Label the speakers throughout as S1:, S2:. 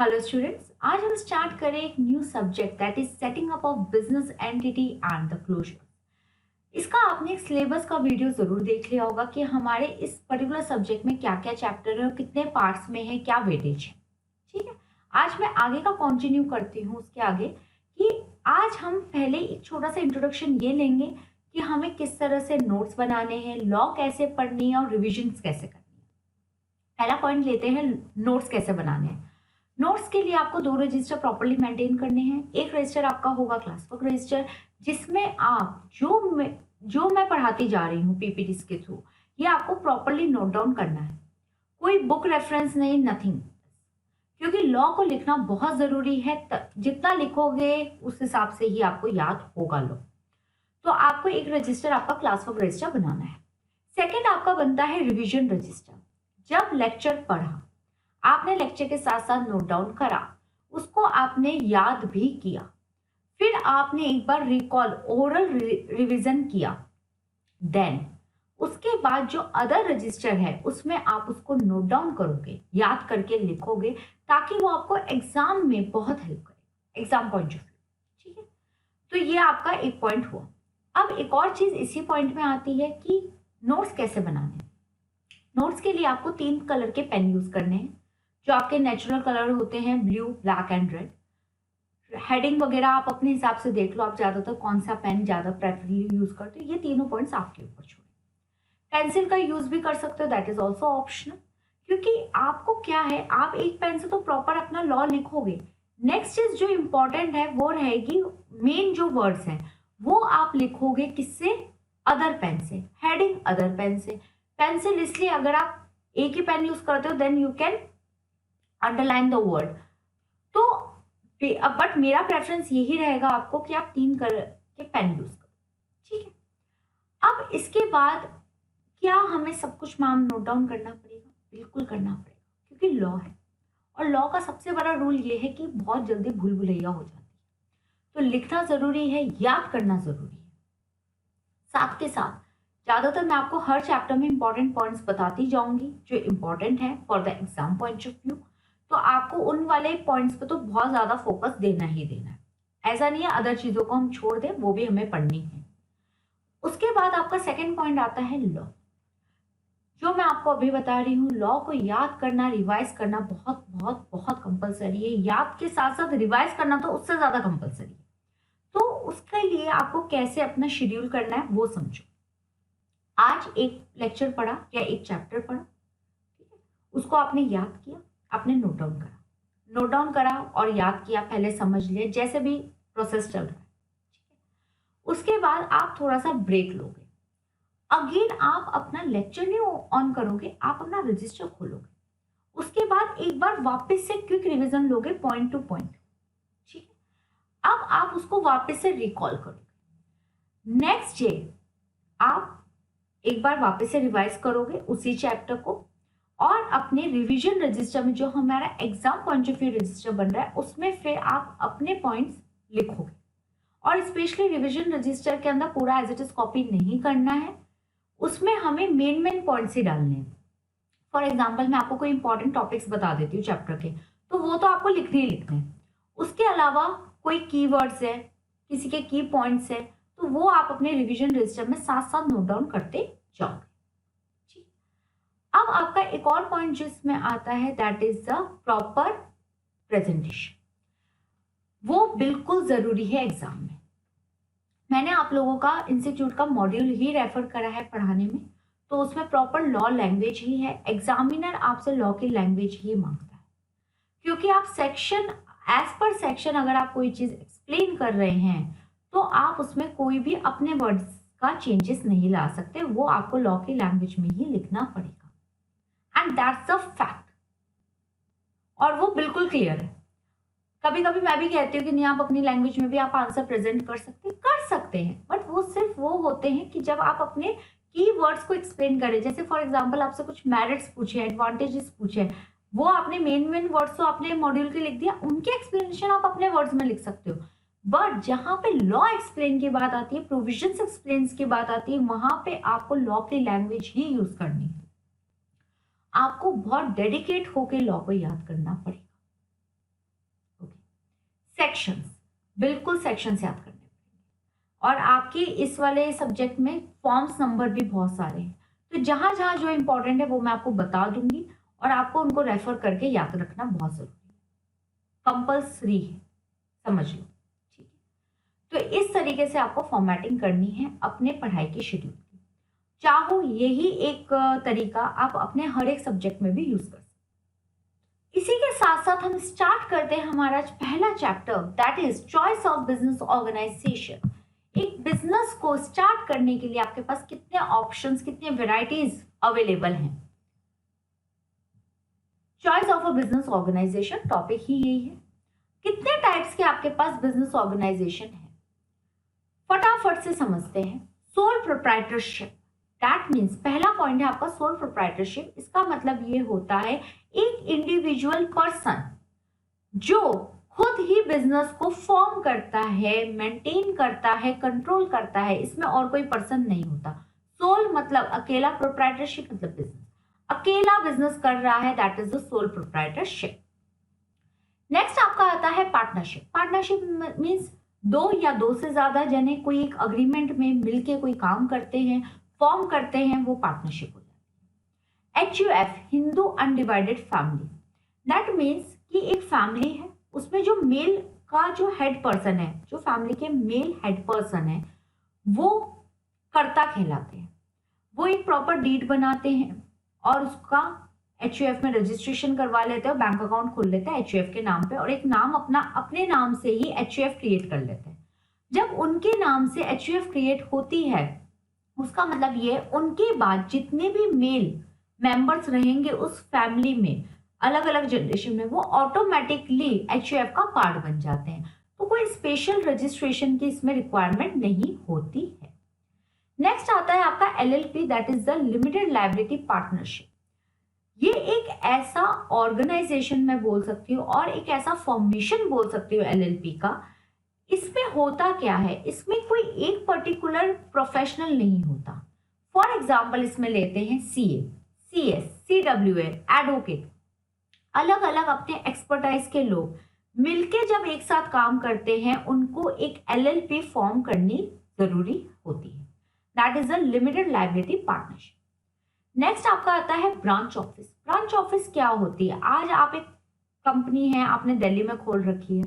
S1: Hello students, आज हम start करें एक new subject that is setting up of business entity and the closure. इसका आपने एक सिलेबस का वीडियो जरूर देख लिया होगा कि हमारे इस पर्टिकुलर सब्जेक्ट में क्या क्या चैप्टर है और कितने पार्ट्स में है, क्या वेटेज है। ठीक है, आज मैं आगे का कंटिन्यू करती हूँ उसके आगे कि आज हम पहले एक छोटा सा इंट्रोडक्शन ये लेंगे कि हमें किस तरह से नोट्स बनाने हैं, लॉ कैसे पढ़नी है और रिविजन्स कैसे करनी है। पहला पॉइंट लेते हैं, नोट्स कैसे बनाने हैं। नोट्स के लिए आपको दो रजिस्टर प्रॉपर्ली मेंटेन करने हैं। एक रजिस्टर आपका होगा क्लास वर्क रजिस्टर, जिसमें आप जो मैं पढ़ाती जा रही हूँ पीपीटीज के थ्रू, ये आपको प्रॉपर्ली नोट डाउन करना है। कोई बुक रेफरेंस नहीं, नथिंग, क्योंकि लॉ को लिखना बहुत जरूरी है। जितना लिखोगे उस हिसाब से ही आपको याद होगा लॉ। तो आपको एक रजिस्टर आपका क्लास वर्क रजिस्टर बनाना है। सेकेंड आपका बनता है रिविजन रजिस्टर। जब लेक्चर पढ़ा, आपने लेक्चर के साथ साथ नोट डाउन करा, उसको आपने याद भी किया, फिर आपने एक बार रिकॉल ओरल रिवीजन किया, देन उसके बाद जो अदर रजिस्टर है उसमें आप उसको नोट डाउन करोगे, याद करके लिखोगे, ताकि वो आपको एग्जाम में बहुत हेल्प करे, एग्जाम पॉइंट ऑफ व्यू। ठीक है, तो ये आपका एक पॉइंट हुआ। अब एक और चीज इसी पॉइंट में आती है कि नोट्स कैसे बनाने। नोट्स के लिए आपको 3 कलर के पेन यूज करने हैं, जो आपके नेचुरल कलर होते हैं, blue, black and red. Heading वगैरह आप अपने हिसाब से देख लो, आप ज्यादातर कौन सा पेन ज्यादा प्रेफरली यूज करते हो। ये तीनों पॉइंट्स आपके ऊपर छोड़े। पेंसिल का यूज भी कर सकते हो, दैट इज ऑल्सो ऑप्शनल, क्योंकि आपको क्या है, आप एक पेन से तो प्रॉपर अपना लॉ लिखोगे। नेक्स्ट चीज जो इंपॉर्टेंट है वो रहेगी, मेन जो वर्ड्स हैं वो आप लिखोगे किससे, अदर पेन से। हेडिंग अदर पेन से, पेंसिल इसलिए अगर आप एक ही पेन यूज करते हो then you can underline the word. तो बट मेरा प्रेफरेंस यही रहेगा आपको कि आप 3 कलर के पेन यूज करो। ठीक है, अब इसके बाद क्या हमें सब कुछ मैम नोट डाउन करना पड़ेगा? बिल्कुल करना पड़ेगा, क्योंकि लॉ है और लॉ का सबसे बड़ा रूल ये है कि बहुत जल्दी भूल भुलैया हो जाती है। तो लिखना जरूरी है, याद करना जरूरी है। साथ के साथ ज्यादातर मैं आपको हर चैप्टर में इंपॉर्टेंट पॉइंट्स बताती जाऊंगी जो इंपॉर्टेंट है for the exam point of view. तो आपको उन वाले पॉइंट्स पे तो बहुत ज्यादा फोकस देना ही देना है। ऐसा नहीं है अदर चीजों को हम छोड़ दें, वो भी हमें पढ़नी है। उसके बाद आपका सेकंड पॉइंट आता है लॉ। जो मैं आपको अभी बता रही हूँ, लॉ को याद करना, रिवाइज करना बहुत बहुत बहुत कंपलसरी है। याद के साथ साथ रिवाइज करना तो उससे ज्यादा कंपलसरी है। तो उसके लिए आपको कैसे अपना शेड्यूल करना है वो समझो। आज एक लेक्चर पढ़ा या एक चैप्टर पढ़ा, ठीक है, उसको आपने याद किया, आपने नोट डाउन करा, नोट डाउन करा और याद किया, पहले समझ लिया, जैसे भी प्रोसेस चल रहा है। ठीक है, उसके बाद आप थोड़ा सा ब्रेक लोगे, अगेन आप अपना लेक्चर नहीं ऑन करोगे, आप अपना रजिस्टर खोलोगे। उसके बाद एक बार वापस से क्विक रिवीजन लोगे, पॉइंट टू पॉइंट। ठीक है, अब आप उसको वापस से रिकॉल करोगे। नेक्स्ट डे आप एक बार वापस से रिवाइज करोगे उसी चैप्टर को, और अपने रिवीजन रजिस्टर में जो हमारा exam point of view register बन रहा है उसमें फिर आप अपने पॉइंट्स लिखोगे। और स्पेशली रिवीजन रजिस्टर के अंदर पूरा एज इट इज कॉपी नहीं करना है, उसमें हमें मेन मेन पॉइंट्स ही डालने हैं। फॉर एग्जाम्पल मैं आपको कोई इंपॉर्टेंट टॉपिक्स बता देती हूँ चैप्टर के, तो वो तो आपको लिखने ही लिखने हैं। उसके अलावा कोई कीवर्ड्स है, किसी के की पॉइंट्स है, तो वो आप अपने रिवीजन रजिस्टर में साथ साथ नोट डाउन करते जाओगे। ठीक, अब आपका एक और पॉइंट जिसमें आता है that is the proper presentation. वो बिल्कुल जरूरी है एग्जाम में। मैंने आप लोगों का इंस्टीट्यूट का मॉड्यूल ही रेफर करा है पढ़ाने में, तो उसमें प्रॉपर लॉ लैंग्वेज ही है। एग्जामिनर आपसे लॉ की लैंग्वेज ही मांगता है, क्योंकि आप सेक्शन एज पर सेक्शन अगर आप कोई चीज एक्सप्लेन कर रहे हैं तो आप उसमें कोई भी अपने वर्ड्स का चेंजेस नहीं ला सकते, वो आपको लॉ की लैंग्वेज में ही लिखना पड़ेगा, एंड दैट्स अ फैक्ट। और वो बिल्कुल क्लियर है। कभी कभी मैं भी कहती हूँ कि नहीं, आप अपनी लैंग्वेज में भी आप आंसर प्रेजेंट कर सकते हैं, बट वो सिर्फ वो होते हैं कि जब आप अपने की वर्ड्स को एक्सप्लेन करें। जैसे फॉर एग्जाम्पल आपसे कुछ मेरिट्स पूछे, एडवांटेजेस पूछे, वो आपने मेन मेन वर्ड्स तो आपने मॉड्यूल के लिख दिया, उनके एक्सप्लेनेशन आप अपने वर्ड्स में लिख सकते हो। बट जहां पे लॉ एक्सप्लेन की बात आती है, प्रोविजंस एक्सप्लेन की बात आती है, वहां पे आपको लॉ की लैंग्वेज ही यूज करनी है। आपको बहुत डेडिकेट होकर लॉ को याद करना पड़ेगा। सेक्शंस, बिल्कुल सेक्शंस याद करने पड़ेंगे। और आपके इस वाले सब्जेक्ट में फॉर्म्स नंबर भी बहुत सारे हैं, तो जहां जहां जो इंपॉर्टेंट है वो मैं आपको बता दूंगी और आपको उनको रेफर करके याद रखना बहुत जरूरी है, कंपल्सरी है, समझ लो। ठीक है, तो इस तरीके से आपको फॉर्मेटिंग करनी है अपने पढ़ाई की शेड्यूल की। चाहो यही एक तरीका आप अपने हर एक सब्जेक्ट में भी यूज कर सकते। इसी के साथ साथ हम स्टार्ट करते हैं हमारा पहला chapter, that is choice of business organization. एक बिजनेस को स्टार्ट करने के लिए आपके पास कितने ऑप्शंस, कितने वेराइटीज अवेलेबल हैं। Choice of a business organization topic ही यही है। कितने टाइप्स के आपके पास बिजनेस ऑर्गेनाइजेशन है, फटाफट से समझते हैं। सोल प्रोप्राइटरशिप, दैट मीन्स पहला पॉइंट है आपका सोल प्रोप्राइटरशिप। इसका मतलब ये होता है एक इंडिविजुअल पर्सन जो खुद ही बिजनेस को फॉर्म करता है, मेंटेन करता है, कंट्रोल करता है, इसमें और कोई पर्सन नहीं होता। सोल मतलब अकेला, प्रोप्राइटरशिप मतलब बिजनेस, अकेला बिजनेस कर रहा है, that is the sole proprietorship. Next आपका आता है पार्टनरशिप। पार्टनरशिप मीन्स दो या दो से ज्यादा जने कोई एक अग्रीमेंट में मिलके कोई काम करते हैं, फॉर्म करते हैं, वो पार्टनरशिप हो जाती है। HUF, Hindu undivided family, that means कि एक फैमिली है, उसमें जो मेल का जो हेड पर्सन है, जो फैमिली के मेल हेड पर्सन है, वो कर्ता कहलाते हैं। वो एक प्रॉपर डीड बनाते हैं और उसका HUF में रजिस्ट्रेशन करवा लेते हैं, बैंक अकाउंट खोल लेते हैं HUF के नाम पे, और एक नाम अपने नाम से ही HUF क्रिएट कर लेते हैं। जब उनके नाम से HUF क्रिएट होती है, उसका मतलब ये उनके बाद जितने भी मेल मेंबर्स रहेंगे उस फैमिली में, अलग अलग जनरेशन में, वो ऑटोमेटिकली HUF का पार्ट बन जाते हैं। तो कोई स्पेशल रजिस्ट्रेशन की इसमें रिक्वायरमेंट नहीं होती है। नेक्स्ट आता है आपका LLP, that is the limited liability partnership. ये एक ऐसा ऑर्गेनाइजेशन मैं बोल सकती हूँ और एक ऐसा फॉर्मेशन बोल सकती हूँ LLP का। इसमें होता क्या है, इसमें कोई एक पर्टिकुलर प्रोफेशनल नहीं होता। फॉर एग्जाम्पल इसमें लेते हैं CA, CS, CWA, एडवोकेट, अलग अलग अपने एक्सपर्टाइज के लोग मिलके जब एक साथ काम करते हैं, उनको एक LLP फॉर्म करनी जरूरी होती है, that is a limited liability partnership. Next आपका आता है ब्रांच ऑफिस। ब्रांच ऑफिस क्या होती है, आज आप एक कंपनी है, आपने दिल्ली में खोल रखी है,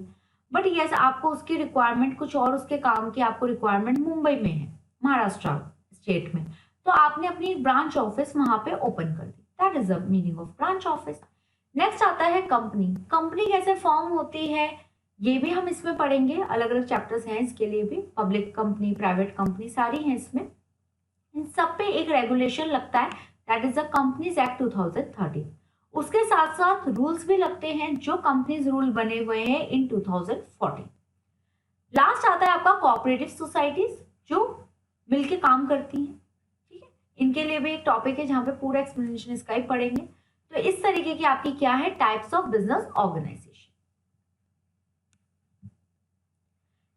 S1: बट यस आपको उसकी रिक्वायरमेंट कुछ और, उसके काम की आपको रिक्वायरमेंट मुंबई में है, महाराष्ट्र स्टेट में, तो आपने अपनी ब्रांच ऑफिस वहां पे ओपन कर दी, that is the meaning of branch office. Next आता है कंपनी। कंपनी कैसे फॉर्म होती है ये भी हम इसमें पढ़ेंगे, अलग अलग चैप्टर्स हैं इसके लिए भी, पब्लिक कंपनी, प्राइवेट कंपनी सारी हैं इसमें। इन सब पे एक रेगुलेशन लगता है, that is the companies act 2013। उसके साथ साथ रूल्स भी लगते हैं, जो कंपनीज रूल बने हुए हैं इन 2014। लास्ट आता है आपका कोऑपरेटिव सोसाइटीज, जो मिलके काम करती हैं। ठीक है, इनके लिए भी एक टॉपिक है जहां पे पूरा एक्सप्लेनेशन इसका ही पढ़ेंगे। तो इस तरीके की आपकी क्या है, types of business organization.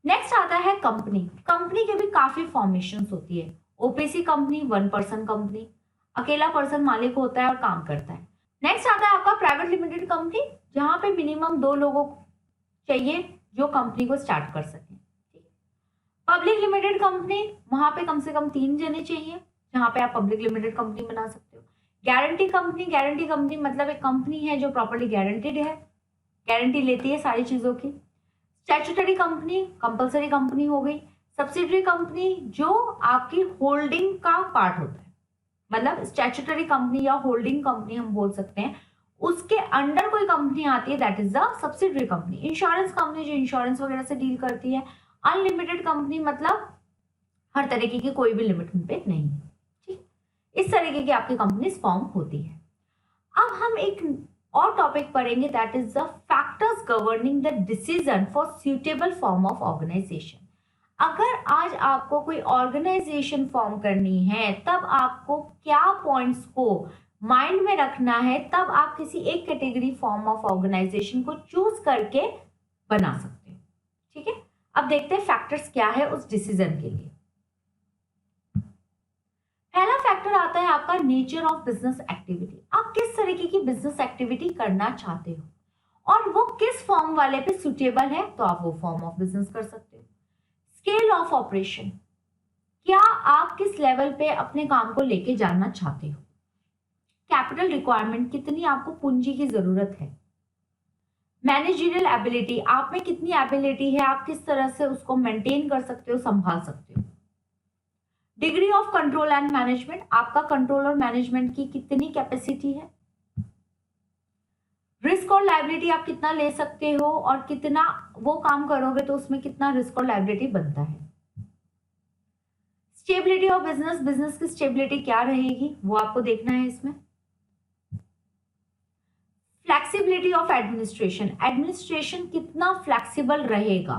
S1: Next आता है कंपनी। कंपनी के भी काफी फॉर्मेशंस होती है। OPC company, one person company, अकेला पर्सन मालिक होता है और काम करता है। नेक्स्ट आता है आपका प्राइवेट लिमिटेड कंपनी, जहां पे मिनिमम 2 लोगों चाहिए जो कंपनी को स्टार्ट कर सके। पब्लिक लिमिटेड कंपनी, वहां पे कम से कम 3 जने चाहिए, जहां पे आप पब्लिक लिमिटेड कंपनी बना सकते हो। गारंटी कंपनी, गारंटी कंपनी मतलब एक कंपनी है जो प्रॉपर्ली गारंटीड है, गारंटी लेती है सारी चीजों की। स्टैट्यूटरी कंपनी, कंपल्सरी कंपनी हो गई। सब्सिडरी कंपनी जो आपकी होल्डिंग का पार्ट होता है, मतलब स्टैट्यूटरी कंपनी या होल्डिंग कंपनी हम बोल सकते हैं, उसके अंडर कोई कंपनी आती है, that is the subsidiary company. Insurance company जो इंश्योरेंस वगैरह से डील करती है। अनलिमिटेड कंपनी मतलब हर तरीके की कोई भी लिमिट पे नहीं। ठीक, इस तरीके की आपकी कंपनी फॉर्म होती है। अब हम एक और टॉपिक पढ़ेंगे, that is the factors governing the decision for suitable form of organization. अगर आज आपको कोई ऑर्गेनाइजेशन फॉर्म करनी है, तब आपको क्या पॉइंट्स को माइंड में रखना है, तब आप किसी एक कैटेगरी फॉर्म ऑफ ऑर्गेनाइजेशन को चूज करके बना सकते हो। ठीक है, अब देखते हैं फैक्टर्स क्या है उस डिसीजन के लिए। पहला फैक्टर आता है आपका नेचर ऑफ बिजनेस एक्टिविटी। आप किस तरीके की बिजनेस एक्टिविटी करना चाहते हो, और वो किस फॉर्म वाले पे सुटेबल है तो आप वो फॉर्म ऑफ बिजनेस कर सकते हो। स्केल ऑफ ऑपरेशन, क्या आप किस लेवल पे अपने काम को लेके जाना चाहते हो। कैपिटल रिक्वायरमेंट, कितनी आपको पूंजी की जरूरत है। मैनेजरियल एबिलिटी, आप में कितनी एबिलिटी है, आप किस तरह से उसको मेंटेन कर सकते हो, संभाल सकते हो। Degree of control and management, आपका कंट्रोल और मैनेजमेंट की कितनी कैपेसिटी है। रिस्क और लायबिलिटी, आप कितना ले सकते हो और कितना वो काम करोगे तो उसमें कितना रिस्क और लायबिलिटी बनता है। स्टेबिलिटी ऑफ बिजनेस, बिजनेस की स्टेबिलिटी क्या रहेगी वो आपको देखना है इसमें। फ्लेक्सिबिलिटी ऑफ एडमिनिस्ट्रेशन, एडमिनिस्ट्रेशन कितना फ्लेक्सिबल रहेगा,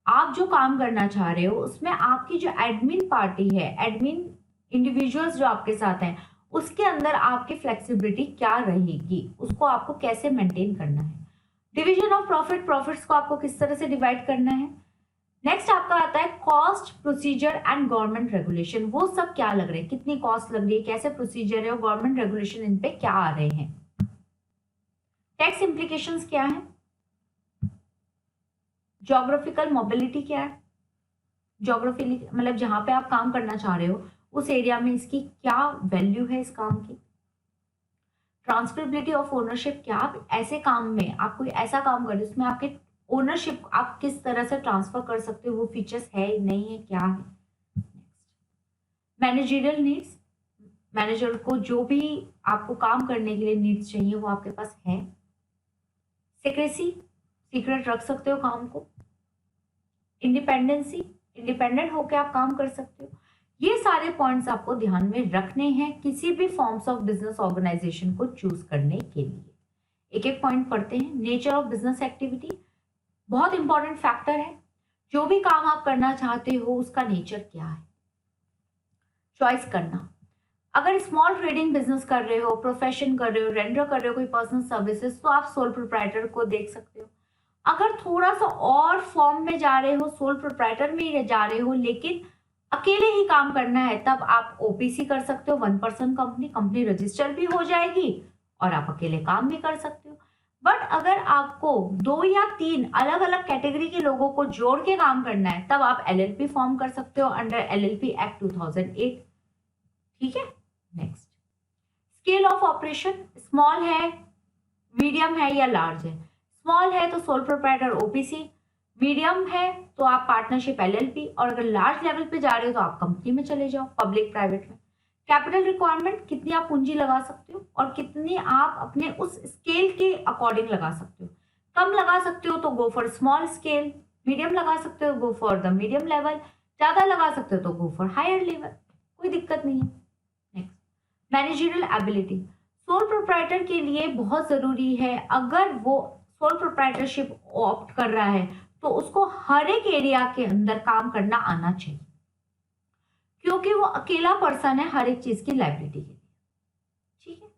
S1: आप जो काम करना चाह रहे हो उसमें आपकी जो एडमिन पार्टी है, एडमिन इंडिविजुअल्स जो आपके साथ हैं, उसके अंदर आपकी फ्लेक्सिबिलिटी क्या रहेगी, उसको आपको कैसे मेंटेन करना है। डिवीजन ऑफ प्रॉफिट, प्रॉफिट्स को आपको किस तरह से डिवाइड करना है। नेक्स्ट आपका आता है cost, procedure and government regulation, वो सब क्या लग रहे हैं, कितनी कॉस्ट लग रही है, कैसे प्रोसीजर है और गवर्नमेंट रेगुलेशन इन पे क्या आ रहे हैं। टैक्स इम्प्लीकेशंस क्या है, ज्योग्राफिकल मोबिलिटी क्या है, ज्योग्राफी मतलब जहां पे आप काम करना चाह रहे हो उस एरिया में इसकी क्या वैल्यू है इस काम की। ट्रांसफरेबिलिटी ऑफ ओनरशिप, क्या आप ऐसे काम में आप कोई ऐसा काम कर रहे हो उसमें आपके ओनरशिप आप किस तरह से ट्रांसफर कर सकते हो, वो फीचर्स है नहीं है, क्या है। मैनेजरियल नीड्स, मैनेजर को जो भी आपको काम करने के लिए नीड्स चाहिए वो आपके पास है। सीक्रेसी, सीक्रेट रख सकते हो काम को। इंडिपेंडेंसी, इंडिपेंडेंट होकर आप काम कर सकते हो। ये सारे पॉइंट्स आपको ध्यान में रखने हैं किसी भी फॉर्म्स ऑफ बिजनेस ऑर्गेनाइजेशन को चूज करने के लिए। एक एक पॉइंट पढ़ते हैं। नेचर ऑफ बिजनेस एक्टिविटी बहुत इंपॉर्टेंट फैक्टर है, जो भी काम आप करना चाहते हो उसका नेचर क्या है। चॉइस करना, अगर स्मॉल ट्रेडिंग बिजनेस कर रहे हो, प्रोफेशन कर रहे हो, रेंडर कर रहे हो कोई पर्सनल सर्विसेज, तो आप सोल प्रोप्राइटर को देख सकते हो। अगर थोड़ा सा और फॉर्म में जा रहे हो, सोल प्रोप्राइटर में ही जा रहे हो लेकिन अकेले ही काम करना है, तब आप ओपीसी कर सकते हो, 1 पर्सन कंपनी, कंपनी रजिस्टर भी हो जाएगी और आप अकेले काम भी कर सकते हो। बट अगर आपको 2 या 3 अलग अलग कैटेगरी के लोगों को जोड़ के काम करना है, तब आप एलएलपी फॉर्म कर सकते हो अंडर एलएलपी एक्ट 2008। ठीक है। Next, scale of operation, small है, मीडियम है या लार्ज है। स्मॉल है तो सोल प्रोप्राइटर ओपीसी, मीडियम है तो आप पार्टनरशिप एलएलपी, और अगर लार्ज लेवल पे जा रहे हो तो आप कंपनी में चले जाओ, पब्लिक प्राइवेट में। कैपिटल रिक्वायरमेंट, कितनी आप पूंजी लगा सकते हो और कितनी आप अपने उस स्केल के अकॉर्डिंग लगा सकते हो। कम लगा सकते हो तो go for small scale, medium लगा सकते हो go for the medium level, ज्यादा लगा सकते हो तो गो फॉर हायर लेवल, कोई दिक्कत नहीं है। Next, managerial ability, sole proprietor के लिए बहुत जरूरी है, अगर वो सोल प्रोप्राइटरशिप ऑप्ट कर रहा है तो उसको हर एक एरिया के अंदर काम करना आना चाहिए, क्योंकि वो अकेला पर्सन है हर एक चीज की लायबिलिटी के लिए। ठीक है।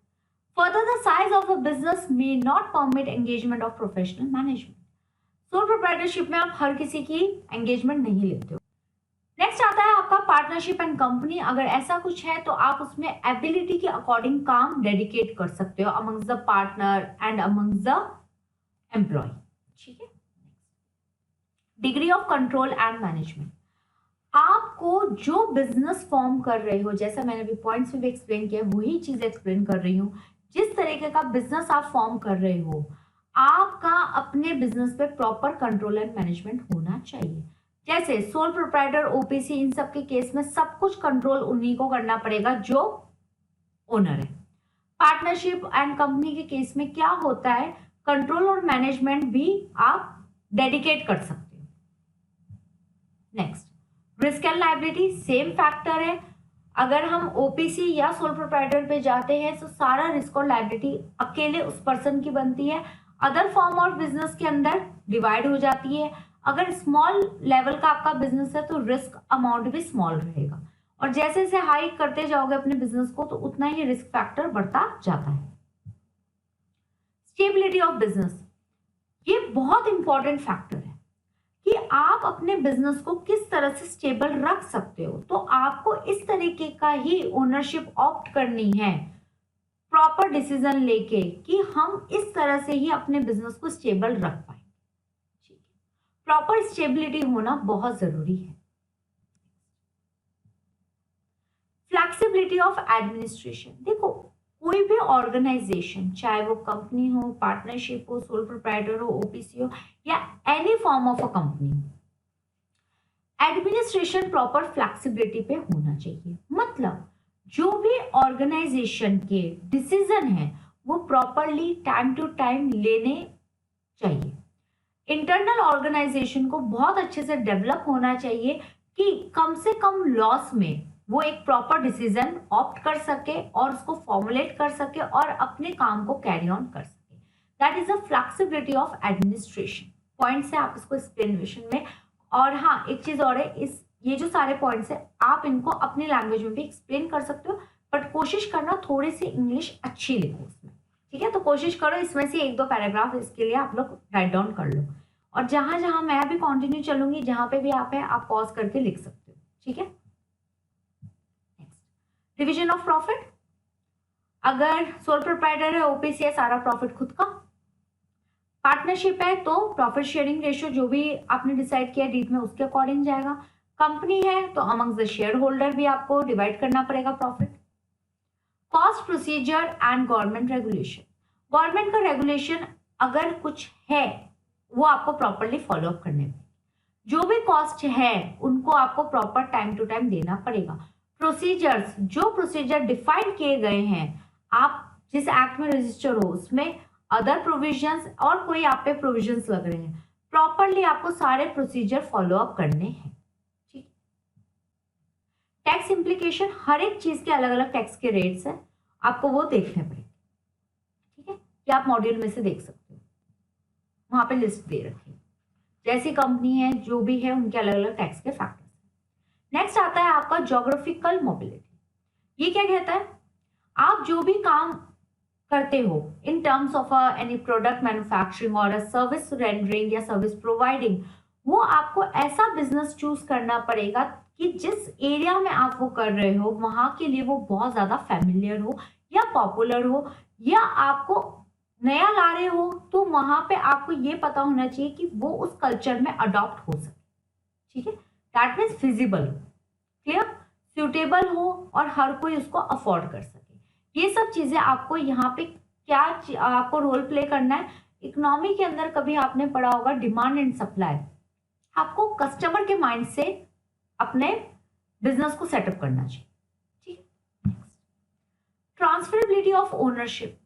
S1: Further, the size of a business may not permit engagement of professional management, sole proprietorship में आप हर किसी की एंगेजमेंट नहीं लेते हो। नेक्स्ट आता है आपका पार्टनरशिप एंड कंपनी, अगर ऐसा कुछ है तो आप उसमें एबिलिटी के अकॉर्डिंग काम डेडिकेट कर सकते हो amongst the partner and amongst the employ. ठीक है। Degree of control and management, आपको जो बिजनेस फॉर्म कर रहे हो, जैसा मैंने अभी पॉइंट्स में भी एक्सप्लेन किया वही चीज एक्सप्लेन कर रही हूँ, जिस तरीके का बिजनेस आप फॉर्म कर रहे हो आपका अपने बिजनेस पे प्रॉपर कंट्रोल एंड मैनेजमेंट होना चाहिए। जैसे सोल प्रोप्राइटर, ओपीसी, इन सब के केस में सब कुछ कंट्रोल उन्हीं को करना पड़ेगा जो ओनर है। पार्टनरशिप एंड कंपनी के केस में क्या होता है, कंट्रोल और मैनेजमेंट भी आप डेडिकेट कर सकते हो। Next, risk and liability, same factor है, अगर हम ओपीसी या सोल प्रोप्राइटर पे जाते हैं तो सारा रिस्क और लायबिलिटी अकेले उस पर्सन की बनती है, अदर फॉर्म ऑफ बिजनेस के अंदर डिवाइड हो जाती है। अगर स्मॉल लेवल का आपका बिजनेस है तो रिस्क अमाउंट भी स्मॉल रहेगा, और जैसे जैसे हाई करते जाओगे अपने बिजनेस को तो उतना ही रिस्क फैक्टर बढ़ता जाता है। स्टेबिलिटी ऑफ बिजनेस, ये बहुत इंपॉर्टेंट फैक्टर है कि आप अपने बिजनेस को किस तरह से स्टेबल रख सकते हो। तो आपको इस तरीके का ही ओनरशिप ऑप्ट करनी है प्रॉपर डिसीजन लेके कि हम इस तरह से ही अपने बिजनेस को स्टेबल रख पाएंगे। ठीक है, प्रॉपर स्टेबिलिटी होना बहुत जरूरी है। फ्लेक्सिबिलिटी ऑफ एडमिनिस्ट्रेशन, देखो कोई भी ऑर्गेनाइजेशन, चाहे वो कंपनी हो, पार्टनरशिप हो, सोल प्रोप्राइटर हो, ओपीसी हो, या any form of a company, administration proper flexibility पे होना चाहिए। मतलब जो भी ऑर्गेनाइजेशन के डिसीजन है वो प्रॉपरली टाइम टू टाइम लेने चाहिए। इंटरनल ऑर्गेनाइजेशन को बहुत अच्छे से डेवलप होना चाहिए कि कम से कम लॉस में वो एक प्रॉपर डिसीजन ऑप्ट कर सके और उसको फॉर्मुलेट कर सके और अपने काम को कैरी ऑन कर सके। That is a flexibility of administration. Points है, आप इसको एक्सप्लेनेशन में, और हाँ एक चीज और है, इस ये जो सारे पॉइंट्स है आप इनको अपनी लैंग्वेज में भी एक्सप्लेन कर सकते हो, बट कोशिश करना थोड़ी सी इंग्लिश अच्छी लिखो उसमें। ठीक है, तो कोशिश करो इसमें से एक दो पैराग्राफ इसके लिए आप लोग राइट डाउन कर लो, और जहां जहां मैं भी कंटिन्यू चलूंगी, जहां पे भी आप है आप पॉज करके लिख सकते हो। ठीक है, डिविजन ऑफ प्रॉफिट, अगर सोल प्रोप्राइटर है, ओपीसी है, सारा प्रॉफिट खुद का। पार्टनरशिप है तो प्रॉफिट शेयरिंग रेशियो जो भी आपने डिसाइड किया डीड में उसके अकॉर्डिंग जाएगा। कंपनी है तो अमंग द शेयर होल्डर भी आपको डिवाइड करना पड़ेगा profit. Cost procedure and government regulation, government का रेगुलेशन अगर कुछ है वो आपको प्रॉपरली फॉलो अप करने में, जो भी कॉस्ट है उनको आपको प्रॉपर टाइम टू टाइम देना पड़ेगा। प्रोसीजर्स, जो प्रोसीजर डिफाइन किए गए हैं, आप जिस एक्ट में रजिस्टर हो उसमें अदर प्रोविजंस और कोई आप पे प्रोविजंस लग रहे हैं, प्रॉपरली आपको सारे प्रोसीजर फॉलो अप करने हैं। ठीक, टैक्स इम्प्लीकेशन, हर एक चीज के अलग अलग टैक्स के रेट्स हैं, आपको वो देखने पड़ेंगे। ठीक है, कि आप मॉड्यूल में से देख सकते हो, वहां पे लिस्ट दे रखी है, जैसी कंपनी है जो भी है उनके अलग अलग टैक्स के फैक्टर्स। नेक्स्ट आता है आपका ज्योग्राफिकल मोबिलिटी। ये क्या कहता है, आप जो भी काम करते हो in terms of any product manufacturing और सर्विस रेंडरिंग या सर्विस प्रोवाइडिंग, वो आपको ऐसा बिजनेस चूज करना पड़ेगा कि जिस एरिया में आप वो कर रहे हो वहां के लिए वो बहुत ज्यादा फैमिलियर हो या पॉपुलर हो, या आपको नया ला रहे हो तो वहां पे आपको ये पता होना चाहिए कि वो उस कल्चर में अडॉप्ट हो सके। ठीक है, दैट मीन्स फिजिबल हो, क्लियर, सुटेबल हो और हर कोई उसको अफोर्ड कर सके। ये सब चीजें आपको यहाँ पे क्या आपको रोल प्ले करना है। इकोनॉमी के अंदर कभी आपने पढ़ा होगा डिमांड एंड सप्लाई, आपको कस्टमर के माइंड से अपने बिजनेस को सेटअप करना चाहिए। ठीक, ट्रांसफरेबिलिटी ऑफ ओनरशिप,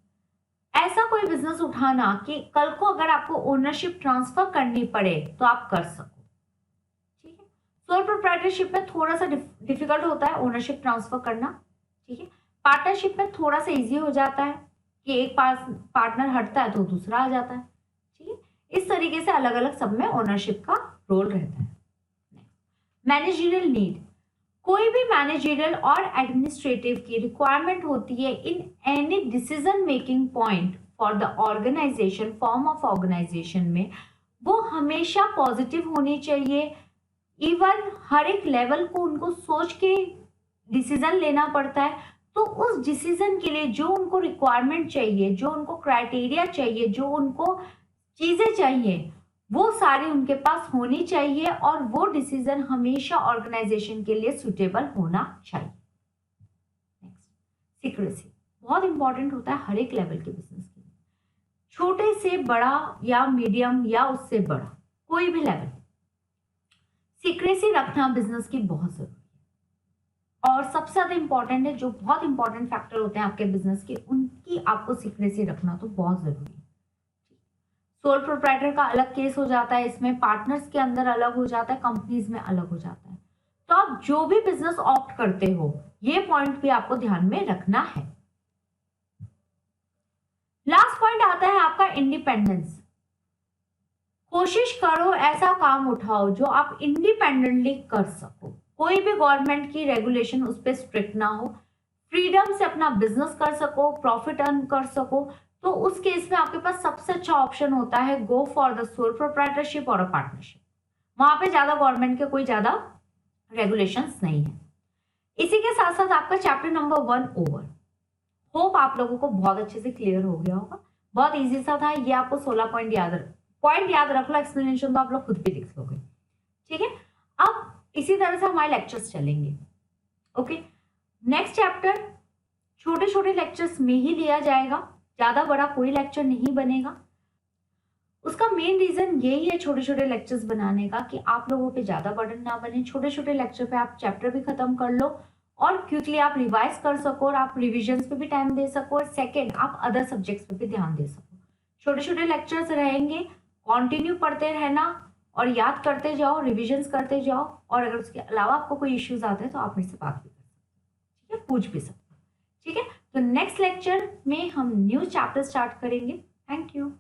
S1: ऐसा कोई बिजनेस उठाना कि कल को अगर आपको ओनरशिप ट्रांसफर करनी पड़े तो आप कर सको। ठीक है, सोल प्रोप्राइटरशिप में थोड़ा सा डिफिकल्ट होता है ओनरशिप ट्रांसफर करना। ठीक है, पार्टनरशिप में थोड़ा सा इजी हो जाता है कि एक पार्टनर हटता है तो दूसरा आ जाता है। ठीक है, इस तरीके से अलग अलग सब में ओनरशिप का रोल रहता है। मैनेजरियल नीड, कोई भी मैनेजरियल और एडमिनिस्ट्रेटिव की रिक्वायरमेंट होती है in any decision making point for the organization, form of organization में, वो हमेशा पॉजिटिव होनी चाहिए। इवन हर एक लेवल को उनको सोच के डिसीजन लेना पड़ता है, तो उस डिसीजन के लिए जो उनको रिक्वायरमेंट चाहिए, जो उनको क्राइटेरिया चाहिए, जो उनको चीजें चाहिए, वो सारी उनके पास होनी चाहिए और वो डिसीजन हमेशा ऑर्गेनाइजेशन के लिए सुटेबल होना चाहिए। नेक्स्ट, सीक्रेसी बहुत इंपॉर्टेंट होता है हर एक लेवल के बिजनेस के लिए, छोटे से बड़ा या मीडियम या उससे बड़ा कोई भी लेवल, सीक्रेसी रखना बिजनेस की बहुत जरूरी है। और सबसे ज्यादा इंपॉर्टेंट है, जो बहुत इंपॉर्टेंट फैक्टर होते हैं आपके बिजनेस के, उनकी आपको सीक्रेसी रखना तो बहुत जरूरी है। सोल प्रोप्राइटर का अलग केस हो जाता है, इसमें पार्टनर्स के अंदर अलग हो जाता है, कंपनीज में अलग हो जाता है। तो आप जो भी बिजनेस ऑप्ट करते हो ये पॉइंट भी आपको ध्यान में रखना है। लास्ट पॉइंट आता है आपका इंडिपेंडेंस। कोशिश करो ऐसा काम उठाओ जो आप इंडिपेंडेंटली कर सको, कोई भी गवर्नमेंट की रेगुलेशन उस पर स्ट्रिक्ट ना हो, फ्रीडम से अपना बिजनेस कर सको, प्रॉफिट अर्न कर सको। तो उस केस में आपके पास सबसे अच्छा ऑप्शन होता है go for the sole proprietorship और अ पार्टनरशिप। वहां पे ज्यादा गवर्नमेंट के कोई ज्यादा रेगुलेशंस नहीं है। इसी के साथ साथ आपका चैप्टर नंबर 1 ओवर होप आप लोगों को बहुत अच्छे से क्लियर हो गया होगा। बहुत इजी सा था ये, आपको 16 पॉइंट याद रख लो, एक्सप्लेनेशन तो आप लोग खुद भी लिख लोगे। ठीक है, अब इसी तरह से हमारे लेक्चर्स चलेंगे। ओके, नेक्स्ट चैप्टर छोटे छोटे लेक्चर्स में ही लिया जाएगा, ज्यादा बड़ा कोई लेक्चर नहीं बनेगा। उसका मेन रीजन यही है छोटे छोटे लेक्चर्स बनाने का, कि आप लोगों पे ज्यादा बर्डन ना बने। छोटे छोटे लेक्चर पे आप चैप्टर भी खत्म कर लो और क्विकली आप रिवाइज कर सको और आप रिविजन्स पे भी टाइम दे सको, और सेकेंड आप अदर सब्जेक्ट्स पे भी ध्यान दे सको। छोटे छोटे लेक्चर्स रहेंगे, कंटिन्यू पढ़ते रहना और याद करते जाओ, रिविजन्स करते जाओ, और अगर उसके अलावा आपको कोई इश्यूज आते हैं तो आप मेरे से बात भी कर सकते हो, ठीक है, पूछ भी सकते हो। ठीक है, तो नेक्स्ट लेक्चर में हम न्यू चैप्टर स्टार्ट करेंगे। Thank you.